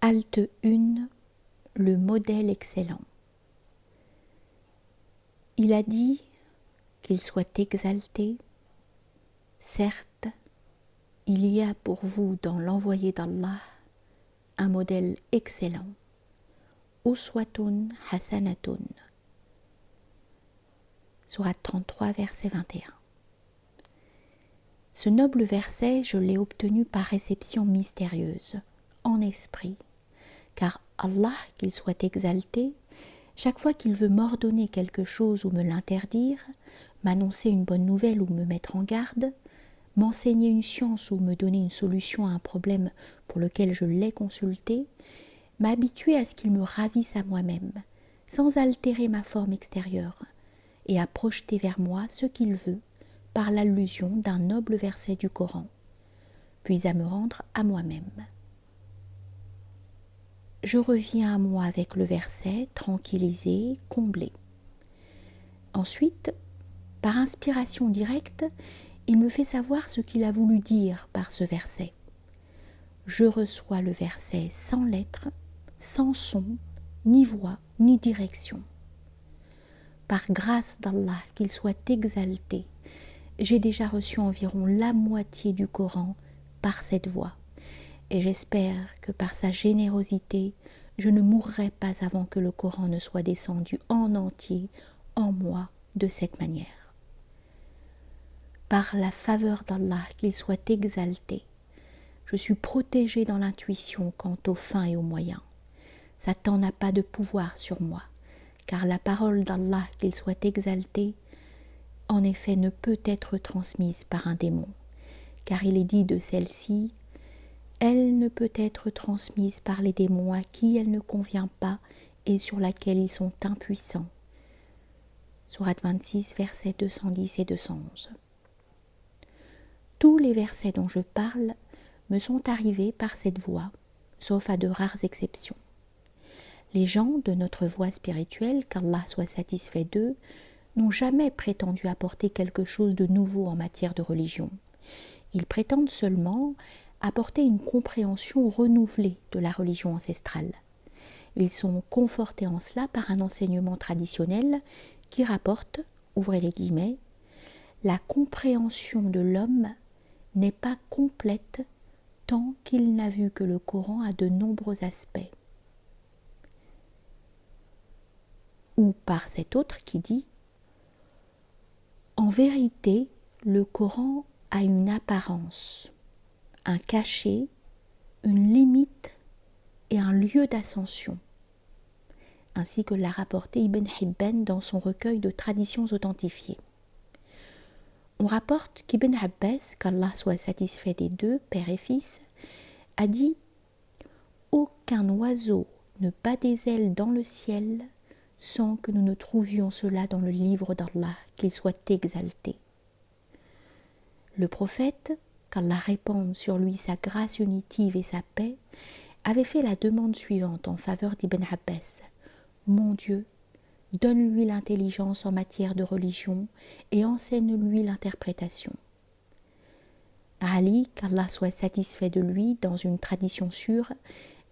Halte 1, le modèle excellent. Il a dit qu'il soit exalté. Certes, il y a pour vous dans l'envoyé d'Allah un modèle excellent. Uswatun hasanatun. Sourate 33, verset 21. Ce noble verset, je l'ai obtenu par réception mystérieuse, en esprit, car Allah, qu'il soit exalté, chaque fois qu'il veut m'ordonner quelque chose ou me l'interdire, m'annoncer une bonne nouvelle ou me mettre en garde, m'enseigner une science ou me donner une solution à un problème pour lequel je l'ai consulté, m'a habitué à ce qu'il me ravisse à moi-même, sans altérer ma forme extérieure, et à projeter vers moi ce qu'il veut par l'allusion d'un noble verset du Coran, puis à me rendre à moi-même. Je reviens à moi avec le verset, tranquillisé, comblé. Ensuite, par inspiration directe, il me fait savoir ce qu'il a voulu dire par ce verset. Je reçois le verset sans lettres, sans son, ni voix, ni direction. Par grâce d'Allah, qu'il soit exalté, j'ai déjà reçu environ la moitié du Coran par cette voie, et j'espère que par sa générosité, je ne mourrai pas avant que le Coran ne soit descendu en entier en moi de cette manière. Par la faveur d'Allah, qu'il soit exalté, je suis protégée dans l'intuition quant aux fins et aux moyens. Satan n'a pas de pouvoir sur moi, car la parole d'Allah, qu'il soit exalté, en effet ne peut être transmise par un démon, car il est dit de celle-ci, elle ne peut être transmise par les démons à qui elle ne convient pas et sur laquelle ils sont impuissants. Sourate 26, versets 210 et 211. Tous les versets dont je parle me sont arrivés par cette voie, sauf à de rares exceptions. Les gens de notre voie spirituelle, qu'Allah soit satisfait d'eux, n'ont jamais prétendu apporter quelque chose de nouveau en matière de religion. Ils prétendent seulement apporter une compréhension renouvelée de la religion ancestrale. Ils sont confortés en cela par un enseignement traditionnel qui rapporte, ouvrez les guillemets, la compréhension de l'homme n'est pas complète tant qu'il n'a vu que le Coran a de nombreux aspects. Ou par cet autre qui dit « En vérité, le Coran a une apparence, un cachet, une limite et un lieu d'ascension, ainsi que l'a rapporté Ibn Hibban dans son recueil de traditions authentifiées. On rapporte qu'Ibn Abbas, qu'Allah soit satisfait des deux, père et fils, a dit « Aucun oiseau ne bat des ailes dans le ciel sans que nous ne trouvions cela dans le livre d'Allah, qu'il soit exalté. » Le prophète, qu'Allah répande sur lui sa grâce unitive et sa paix, avait fait la demande suivante en faveur d'Ibn Abbas. « Mon Dieu, donne-lui l'intelligence en matière de religion et enseigne-lui l'interprétation. » Ali, qu'Allah soit satisfait de lui, dans une tradition sûre,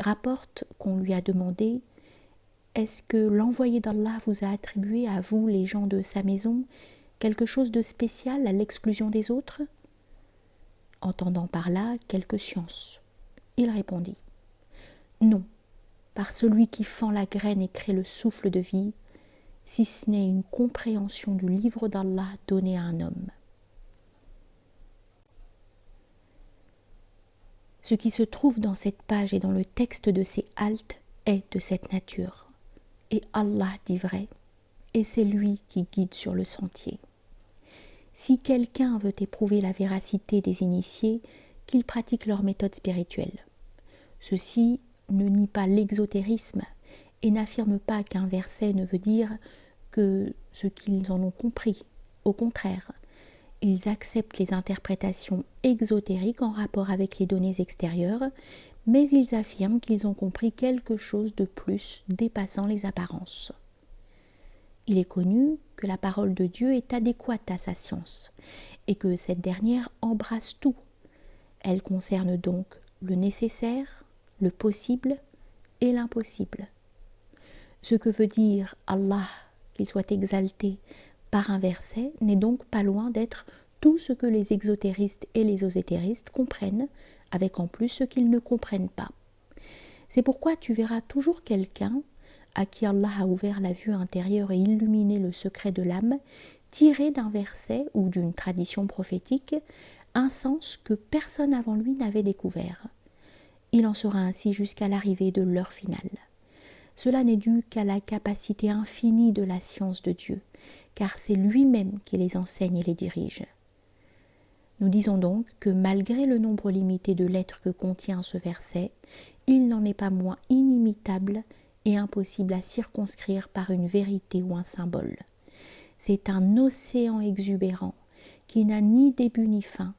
rapporte qu'on lui a demandé « Est-ce que l'envoyé d'Allah vous a attribué à vous, les gens de sa maison, quelque chose de spécial à l'exclusion des autres ?» Entendant par là quelque science. Il répondit « Non, par celui qui fend la graine et crée le souffle de vie, si ce n'est une compréhension du livre d'Allah donné à un homme. » Ce qui se trouve dans cette page et dans le texte de ces haltes est de cette nature. Et Allah dit vrai, et c'est lui qui guide sur le sentier. Si quelqu'un veut éprouver la véracité des initiés, qu'il pratique leur méthode spirituelle. Ceux-ci ne nient pas l'exotérisme et n'affirment pas qu'un verset ne veut dire que ce qu'ils en ont compris. Au contraire, ils acceptent les interprétations exotériques en rapport avec les données extérieures, mais ils affirment qu'ils ont compris quelque chose de plus dépassant les apparences. Il est connu que la parole de Dieu est adéquate à sa science et que cette dernière embrasse tout. Elle concerne donc le nécessaire, le possible, et l'impossible. Ce que veut dire Allah, qu'il soit exalté, par un verset, n'est donc pas loin d'être tout ce que les exotéristes et les osétéristes comprennent, avec en plus ce qu'ils ne comprennent pas. C'est pourquoi tu verras toujours quelqu'un à qui Allah a ouvert la vue intérieure et illuminé le secret de l'âme, tirer d'un verset ou d'une tradition prophétique un sens que personne avant lui n'avait découvert. Il en sera ainsi jusqu'à l'arrivée de l'heure finale. Cela n'est dû qu'à la capacité infinie de la science de Dieu, car c'est lui-même qui les enseigne et les dirige. Nous disons donc que malgré le nombre limité de lettres que contient ce verset, il n'en est pas moins inimitable et impossible à circonscrire par une vérité ou un symbole. C'est un océan exubérant qui n'a ni début ni fin,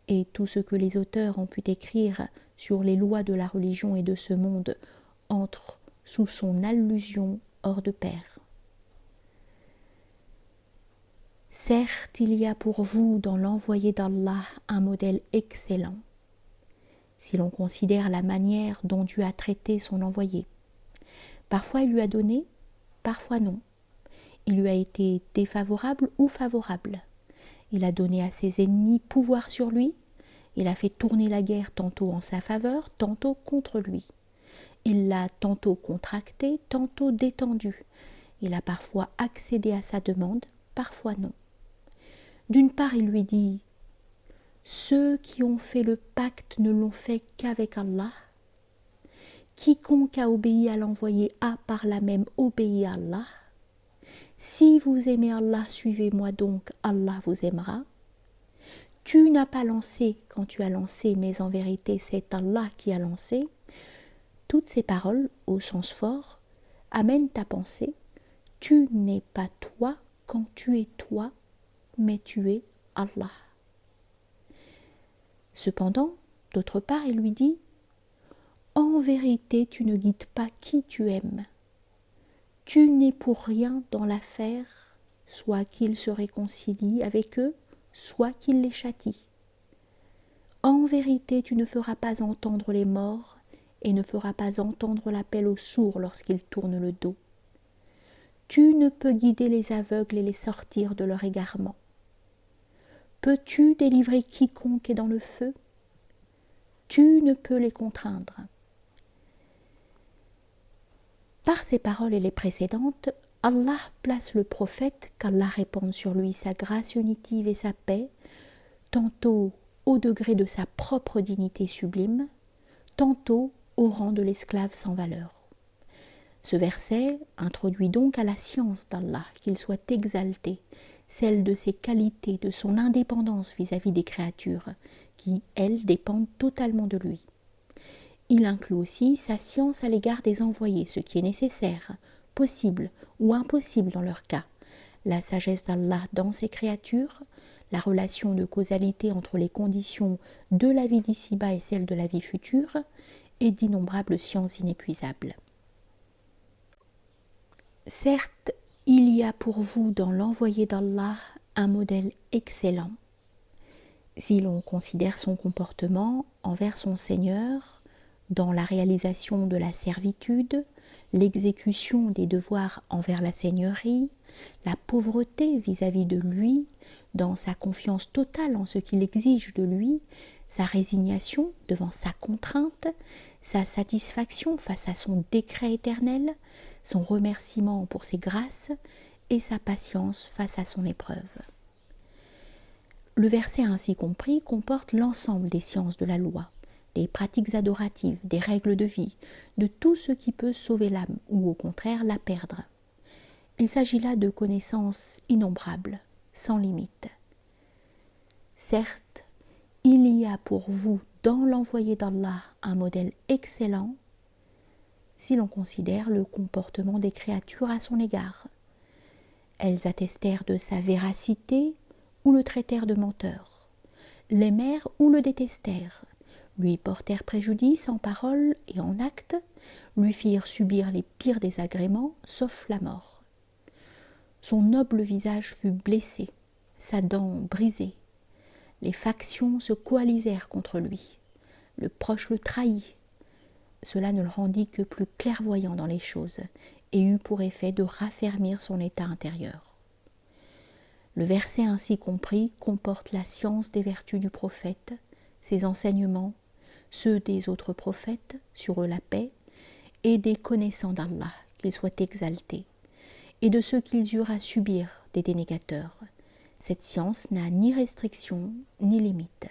et tout ce que les auteurs ont pu écrire sur les lois de la religion et de ce monde entre sous son allusion hors de pair. Certes, il y a pour vous dans l'envoyé d'Allah un modèle excellent, si l'on considère la manière dont Dieu a traité son envoyé. Parfois il lui a donné, parfois non. Il lui a été défavorable ou favorable. Il a donné à ses ennemis pouvoir sur lui. Il a fait tourner la guerre tantôt en sa faveur, tantôt contre lui. Il l'a tantôt contracté, tantôt détendu. Il a parfois accédé à sa demande, parfois non. D'une part, il lui dit « Ceux qui ont fait le pacte ne l'ont fait qu'avec Allah. Quiconque a obéi à l'envoyé a par là même obéi à Allah. Si vous aimez Allah, suivez-moi donc, Allah vous aimera. Tu n'as pas lancé quand tu as lancé, mais en vérité c'est Allah qui a lancé. » Toutes ces paroles, au sens fort, amènent à penser « Tu n'es pas toi quand tu es toi, mais tu es Allah. » Cependant, d'autre part, il lui dit « En vérité, tu ne guides pas qui tu aimes. Tu n'es pour rien dans l'affaire, soit qu'il se réconcilie avec eux, soit qu'il les châtie. En vérité, tu ne feras pas entendre les morts et ne feras pas entendre l'appel aux sourds lorsqu'ils tournent le dos. Tu ne peux guider les aveugles et les sortir de leur égarement. Peux-tu délivrer quiconque est dans le feu? Tu ne peux les contraindre. » Par ces paroles et les précédentes, Allah place le prophète, qu'Allah répande sur lui sa grâce unitive et sa paix, tantôt au degré de sa propre dignité sublime, tantôt au rang de l'esclave sans valeur. Ce verset introduit donc à la science d'Allah, qu'il soit exalté, celle de ses qualités, de son indépendance vis-à-vis des créatures, qui, elles, dépendent totalement de lui. Il inclut aussi sa science à l'égard des envoyés, ce qui est nécessaire, possible ou impossible dans leur cas, la sagesse d'Allah dans ses créatures, la relation de causalité entre les conditions de la vie d'ici-bas et celles de la vie future, et d'innombrables sciences inépuisables. Certes, il y a pour vous dans l'envoyé d'Allah un modèle excellent. Si l'on considère son comportement envers son Seigneur, dans la réalisation de la servitude, l'exécution des devoirs envers la seigneurie, la pauvreté vis-à-vis de lui, dans sa confiance totale en ce qu'il exige de lui, sa résignation devant sa contrainte, sa satisfaction face à son décret éternel, son remerciement pour ses grâces et sa patience face à son épreuve. Le verset ainsi compris comporte l'ensemble des sciences de la loi, des pratiques adoratives, des règles de vie, de tout ce qui peut sauver l'âme ou au contraire la perdre. Il s'agit là de connaissances innombrables, sans limite. Certes, il y a pour vous dans l'envoyé d'Allah un modèle excellent si l'on considère le comportement des créatures à son égard. Elles attestèrent de sa véracité ou le traitèrent de menteur, l'aimèrent ou le détestèrent, lui portèrent préjudice en parole et en acte, lui firent subir les pires désagréments, sauf la mort. Son noble visage fut blessé, sa dent brisée. Les factions se coalisèrent contre lui. Le proche le trahit. cela ne le rendit que plus clairvoyant dans les choses et eut pour effet de raffermir son état intérieur. Le verset ainsi compris comporte la science des vertus du prophète, ses enseignements, ceux des autres prophètes, sur eux la paix, et des connaissants d'Allah, qu'ils soient exaltés, et de ceux qu'ils eurent à subir des dénégateurs. Cette science n'a ni restriction ni limite.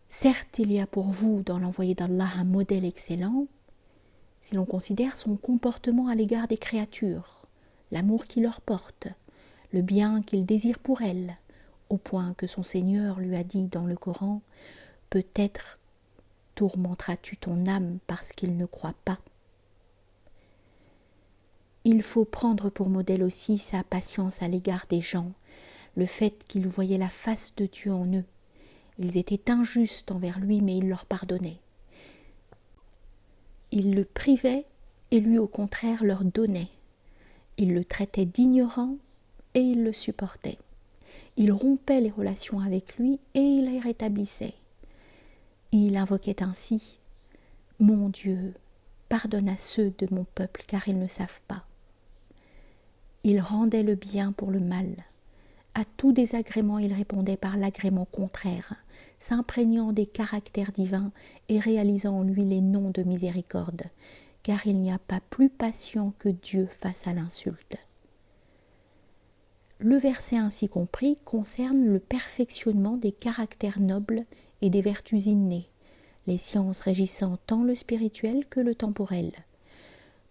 Certes, il y a pour vous dans l'envoyé d'Allah un modèle excellent, si l'on considère son comportement à l'égard des créatures, l'amour qu'il leur porte, le bien qu'il désire pour elles, au point que son Seigneur lui a dit dans le Coran « Peut-être tourmenteras-tu ton âme parce qu'il ne croit pas ». Il faut prendre pour modèle aussi sa patience à l'égard des gens, le fait qu'il voyait la face de Dieu en eux. Ils étaient injustes envers lui, mais il leur pardonnait. Il le privait et lui au contraire leur donnait. Il le traitait d'ignorant et il le supportait. Il rompait les relations avec lui et il les rétablissait. Il invoquait ainsi « Mon Dieu, pardonne à ceux de mon peuple car ils ne savent pas ». Il rendait le bien pour le mal. À tout désagrément, il répondait par l'agrément contraire, s'imprégnant des caractères divins et réalisant en lui les noms de miséricorde, car il n'y a pas plus patient que Dieu face à l'insulte. Le verset ainsi compris concerne le perfectionnement des caractères nobles et des vertus innées, les sciences régissant tant le spirituel que le temporel.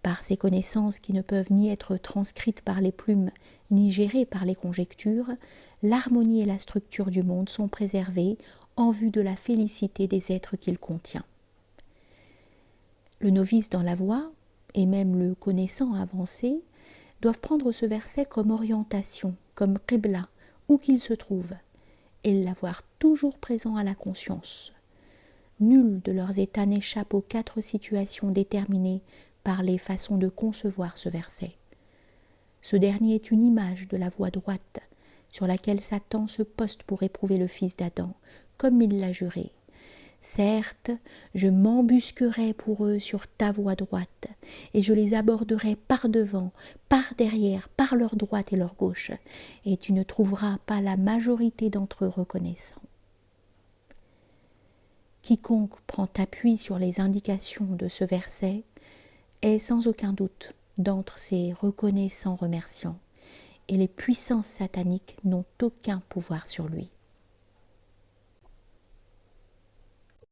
Par ces connaissances qui ne peuvent ni être transcrites par les plumes, ni gérées par les conjectures, l'harmonie et la structure du monde sont préservées en vue de la félicité des êtres qu'il contient. Le novice dans la voie, et même le connaissant avancé, doivent prendre ce verset comme orientation, comme qibla, où qu'il se trouve, et l'avoir toujours présent à la conscience. Nul de leurs états n'échappe aux 4 situations déterminées par les façons de concevoir ce verset. Ce dernier est une image de la voie droite, sur laquelle Satan se poste pour éprouver le fils d'Adam, comme il l'a juré. Certes, je m'embusquerai pour eux sur ta voie droite, et je les aborderai par devant, par derrière, par leur droite et leur gauche, et tu ne trouveras pas la majorité d'entre eux reconnaissants. Quiconque prend appui sur les indications de ce verset est sans aucun doute d'entre ces reconnaissants remerciants, et les puissances sataniques n'ont aucun pouvoir sur lui.